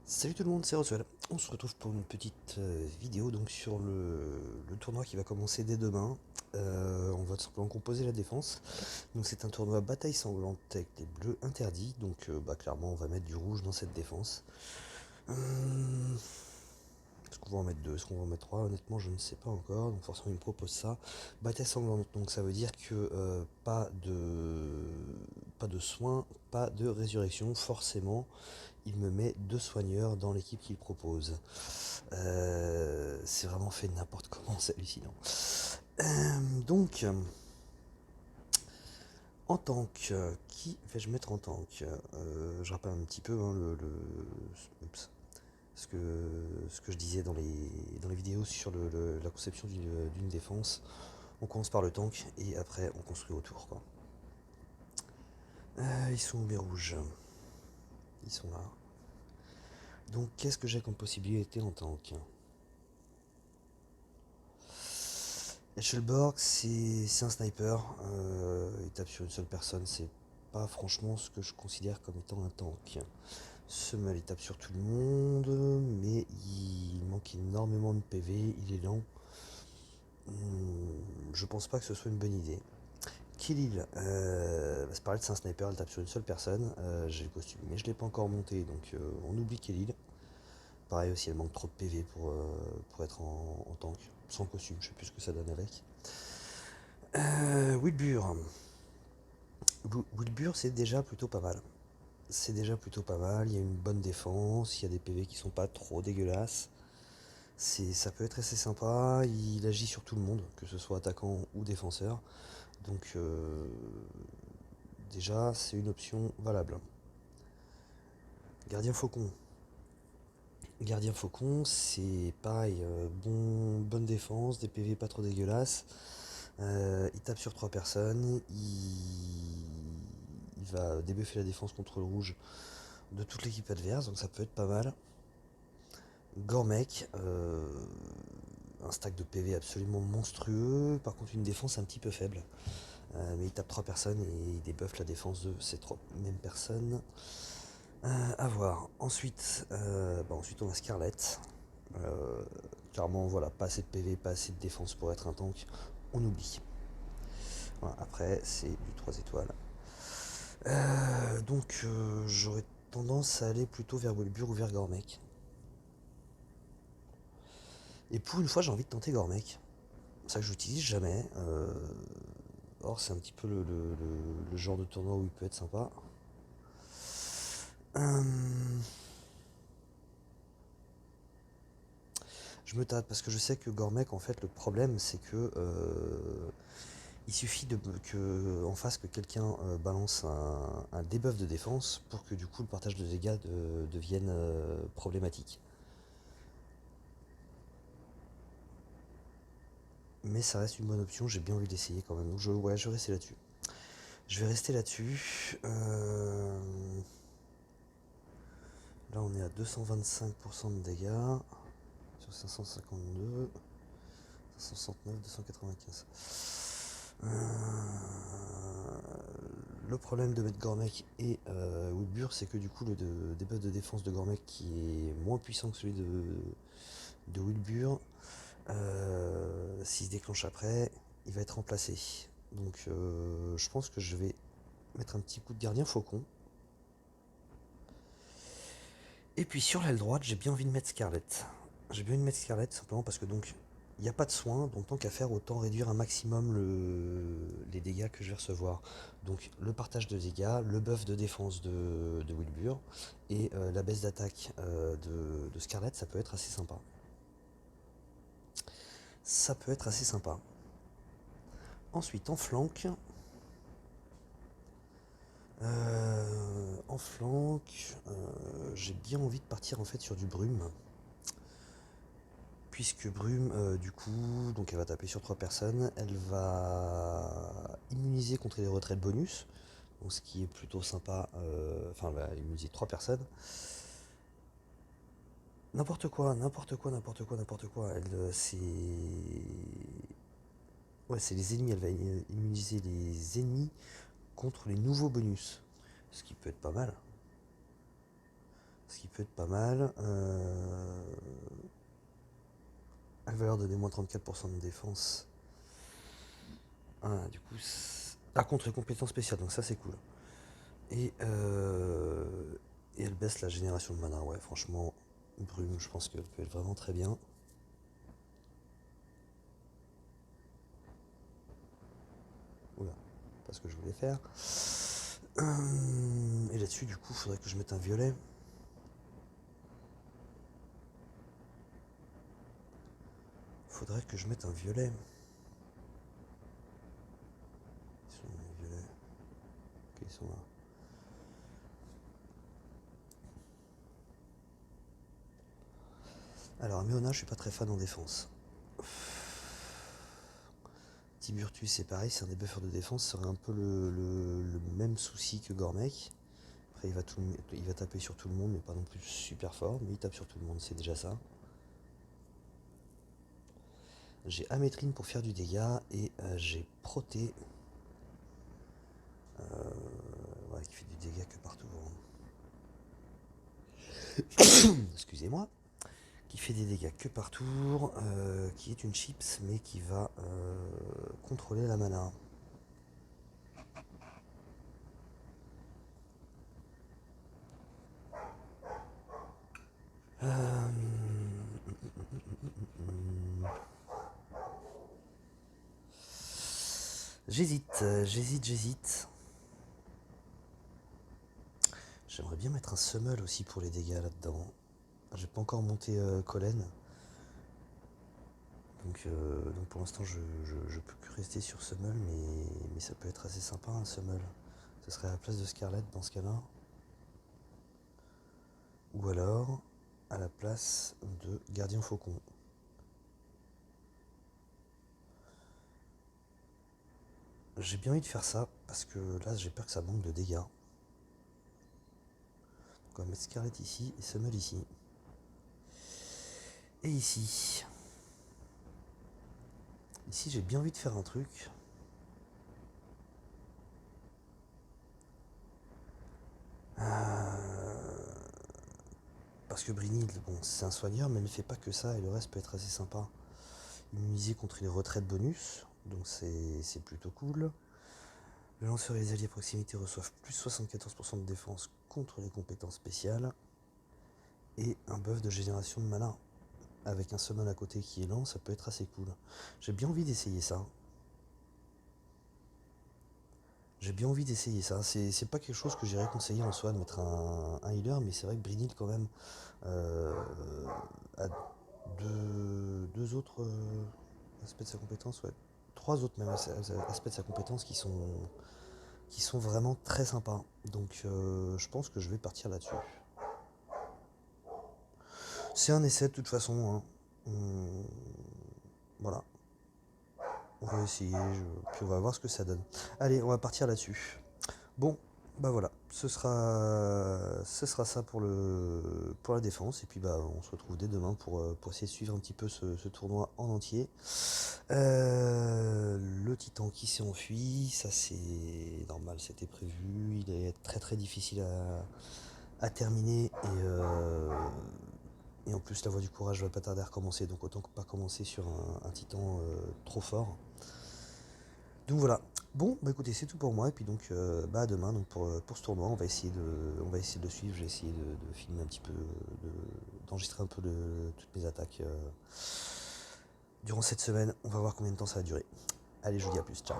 Salut tout le monde, c'est Roswell. On se retrouve pour une petite vidéo donc sur le tournoi qui va commencer dès demain. On va tout simplement composer la défense. Donc c'est un tournoi bataille sanglante avec les bleus interdits. Donc clairement on va mettre du rouge dans cette défense. Hum, Est-ce qu'on va en mettre deux? Est-ce qu'on va en mettre trois? Honnêtement je ne sais pas encore. Donc forcément il me propose ça. Bataille sanglante, donc ça veut dire que pas de soins, pas de résurrection. Forcément il me met deux soigneurs dans l'équipe qu'il propose. C'est vraiment fait n'importe comment, c'est hallucinant. Donc, en tank, qui vais-je mettre en tank? Je rappelle un petit peu hein, oups, ce que je disais dans les vidéos sur la conception d'une défense. On commence par le tank et après on construit autour, quoi. Ils sont où mes rouges? Ils sont là. Donc qu'est-ce que j'ai comme possibilité en tank? Eschelborg, c'est un sniper. Il tape sur une seule personne. C'est pas franchement ce que je considère comme étant un tank. Semel, il tape sur tout le monde, mais il manque énormément de PV. Il est lent. Je pense pas que ce soit une bonne idée. Killil, c'est pareil, c'est un sniper. Il tape sur une seule personne. J'ai le costume, mais je l'ai pas encore monté, donc on oublie Killil. Pareil aussi, elle manque trop de PV pour être en tank. Sans costume, je sais plus ce que ça donne avec. Wilbur. Wilbur, c'est déjà plutôt pas mal. C'est déjà plutôt pas mal. Il y a une bonne défense, il y a des PV qui sont pas trop dégueulasses. Ça peut être assez sympa. Il agit sur tout le monde, que ce soit attaquant ou défenseur. Donc, déjà, c'est une option valable. Gardien Faucon. Gardien Faucon, c'est pareil. Bonne défense, des PV pas trop dégueulasses. Il tape sur trois personnes. Il va débuffer la défense contre le rouge de toute l'équipe adverse, donc ça peut être pas mal. Gormek, un stack de PV absolument monstrueux, par contre une défense un petit peu faible. Mais il tape 3 personnes et il débuffe la défense de ces 3 mêmes personnes. À voir. Ensuite on a Scarlett. Clairement, voilà, pas assez de PV, pas assez de défense pour être un tank. On oublie. Voilà, après, c'est du 3 étoiles. J'aurais tendance à aller plutôt vers Wilbur ou vers Gormek. Et pour une fois, j'ai envie de tenter Gormek. C'est ça que j'utilise jamais. Or, c'est un petit peu le genre de tournoi où il peut être sympa. Hum, je me tâte parce que je sais que Gormek, en fait, le problème, c'est que il suffit que en face que quelqu'un balance un debuff de défense pour que du coup le partage de dégâts devienne problématique. Mais ça reste une bonne option, j'ai bien envie d'essayer quand même. Donc ouais, je vais rester là-dessus. Je vais rester là-dessus. Là, on est à 225% de dégâts sur 552, 569, 295. Le problème de mettre Gormek et Wilbur, c'est que du coup, le debuff de défense de Gormek qui est moins puissant que celui de Wilbur, s'il se déclenche après, il va être remplacé. Donc, je pense que je vais mettre un petit coup de gardien faucon. Et puis sur l'aile droite, j'ai bien envie de mettre Scarlett. J'ai bien envie de mettre Scarlett simplement parce que donc il n'y a pas de soin, donc tant qu'à faire, autant réduire un maximum les dégâts que je vais recevoir. Donc le partage de dégâts, le buff de défense de Wilbur et la baisse d'attaque de Scarlett, ça peut être assez sympa. Ça peut être assez sympa. Ensuite j'ai bien envie de partir en fait sur du brume. Puisque Brume, du coup, donc elle va taper sur 3 personnes, elle va immuniser contre les retraites bonus, donc ce qui est plutôt sympa, enfin elle va immuniser 3 personnes. N'importe quoi, n'importe quoi, n'importe quoi, n'importe quoi. Ouais, c'est les ennemis, elle va immuniser les ennemis contre les nouveaux bonus. Ce qui peut être pas mal. Ce qui peut être pas mal. Elle va leur donner moins 34% de défense. Ah, du coup, ah, contre les compétences spéciales, donc ça c'est cool. Et, et elle baisse la génération de mana. Ouais, franchement, Brume, je pense qu'elle peut être vraiment très bien. Oula, pas ce que je voulais faire. Et là-dessus, du coup, faudrait que je mette un violet. Faudrait que je mette un violet. Ils sont où, les violets? Ok, ils sont là. Alors, Améona, je suis pas très fan en défense. Tiburtus, c'est pareil, c'est un des buffers de défense, ça aurait un peu le même souci que Gormek. Après, il va taper sur tout le monde, mais pas non plus super fort, mais il tape sur tout le monde, c'est déjà ça. J'ai Amétrine pour faire du dégât, et j'ai Proté, ouais, qui fait du dégât que partout. Excusez-moi. Qui fait des dégâts que par tour, qui est une chips, mais qui va contrôler la mana. J'hésite. J'aimerais bien mettre un summel aussi pour les dégâts là-dedans. J'ai pas encore monté Collen. Donc pour l'instant je peux que rester sur summel, mais ça peut être assez sympa un summel. Ce serait à la place de Scarlet dans ce cas-là. Ou alors à la place de Gardien Faucon. J'ai bien envie de faire ça parce que là j'ai peur que ça manque de dégâts. Donc on va mettre Scarlet ici et Summel ici. Et ici. Ici j'ai bien envie de faire un truc. Parce que Brynhild, bon, c'est un soigneur, mais elle ne fait pas que ça, et le reste peut être assez sympa. Immunisé contre les retraites bonus, donc c'est plutôt cool. Le lanceur et les alliés à proximité reçoivent plus 74% de défense contre les compétences spéciales. Et un buff de génération de mana. Avec un summon à côté qui est lent, ça peut être assez cool. J'ai bien envie d'essayer ça. C'est pas quelque chose que j'irais conseiller en soi de mettre un healer, mais c'est vrai que Brynhild quand même euh, a deux autres aspects de sa compétence, ouais. Trois autres même aspects de sa compétence qui sont vraiment très sympas. Donc je pense que je vais partir là-dessus. C'est un essai de toute façon, hein. Voilà. On va essayer, puis on va voir ce que ça donne. Allez, on va partir là-dessus. Bon, bah voilà, ce sera ça pour la défense. Et puis bah on se retrouve dès demain pour essayer de suivre un petit peu ce tournoi en entier. Le titan qui s'est enfui, ça c'est normal, c'était prévu. Il est très très difficile à terminer et en plus la voie du courage va pas tarder à recommencer, donc autant que pas commencer sur un titan trop fort. Donc voilà. Bon, bah écoutez, c'est tout pour moi. Et puis donc, bah à demain donc pour ce tournoi, on va essayer de le suivre. J'ai essayé de filmer un petit peu, d'enregistrer un peu toutes mes attaques durant cette semaine. On va voir combien de temps ça va durer. Allez, je vous dis à plus. Ciao.